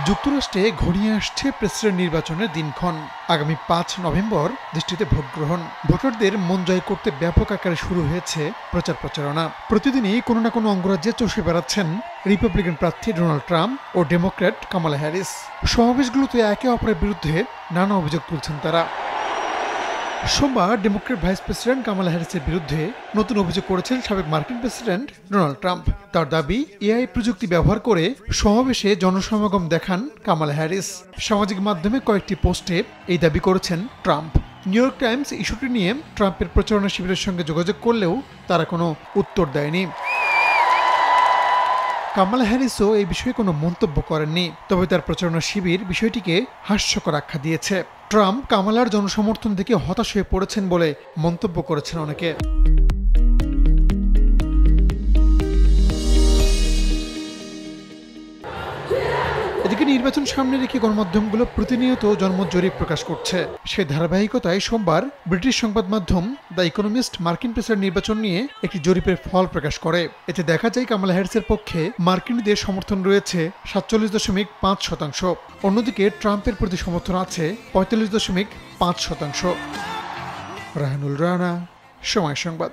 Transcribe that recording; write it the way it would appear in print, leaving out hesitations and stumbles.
যুক্তরাষ্ট্রে ঘনিয়ে আসছে প্রেসিডেন্ট নির্বাচনের দিনক্ষণ। আগামী ৫ নভেম্বর দেশটিতে ভোট গ্রহণ। ভোটারদের মন জয় করতে ব্যাপক আকারে শুরু হয়েছে প্রচারণা। প্রতিদিনই কোনো না কোনো অঙ্গরাজ্যে চষে বেড়াচ্ছেন রিপাবলিকান প্রার্থী ডোনাল্ড ট্রাম্প ও ডেমোক্র্যাট কামালা হ্যারিস। সমাবেশগুলোতে একে অপরের বিরুদ্ধে নানা অভিযোগ তুলছেন তারা। সোমবার ডেমোক্র্যাট ভাইস প্রেসিডেন্ট কামালা হ্যারিসের বিরুদ্ধে নতুন অভিযোগ করেছেন সাবেক মার্কিন প্রেসিডেন্ট ডোনাল্ড ট্রাম্প। তার দাবি, এআই প্রযুক্তি ব্যবহার করে সমাবেশে জনসমাগম দেখান কামালা হ্যারিস। সামাজিক মাধ্যমে কয়েকটি পোস্টে এই দাবি করেছেন ট্রাম্প। নিউ ইয়র্ক টাইমস ইস্যুটি নিয়ে ট্রাম্পের প্রচারণা শিবিরের সঙ্গে যোগাযোগ করলেও তারা কোনো উত্তর দেয়নি। কামালা হ্যারিসও এই বিষয়ে কোনো মন্তব্য করেননি, তবে তার প্রচারণা শিবির বিষয়টিকে হাস্যকর আখ্যা দিয়েছে। ট্রাম্প কামালার জনসমর্থন দেখে হতাশ হয়ে পড়েছেন বলে মন্তব্য করেছেন অনেকে। এদিকে নির্বাচন সামনে রেখে গণমাধ্যমগুলো প্রতিনিয়ত জনমত জরিপ প্রকাশ করছে। সেই ধারাবাহিকতায় সোমবার ব্রিটিশ সংবাদ মাধ্যম দ্য ইকোনমিস্ট মার্কিন প্রেসিডেন্ট নির্বাচন নিয়ে একটি জরিপের ফল প্রকাশ করে। এতে দেখা যায় কামালা হ্যারিসের পক্ষে মার্কিনীদের সমর্থন রয়েছে ৪৭.৫%। অন্যদিকে ট্রাম্পের প্রতি সমর্থন আছে ৪৫.৫%। রাহানুল রানা, সময় সংবাদ।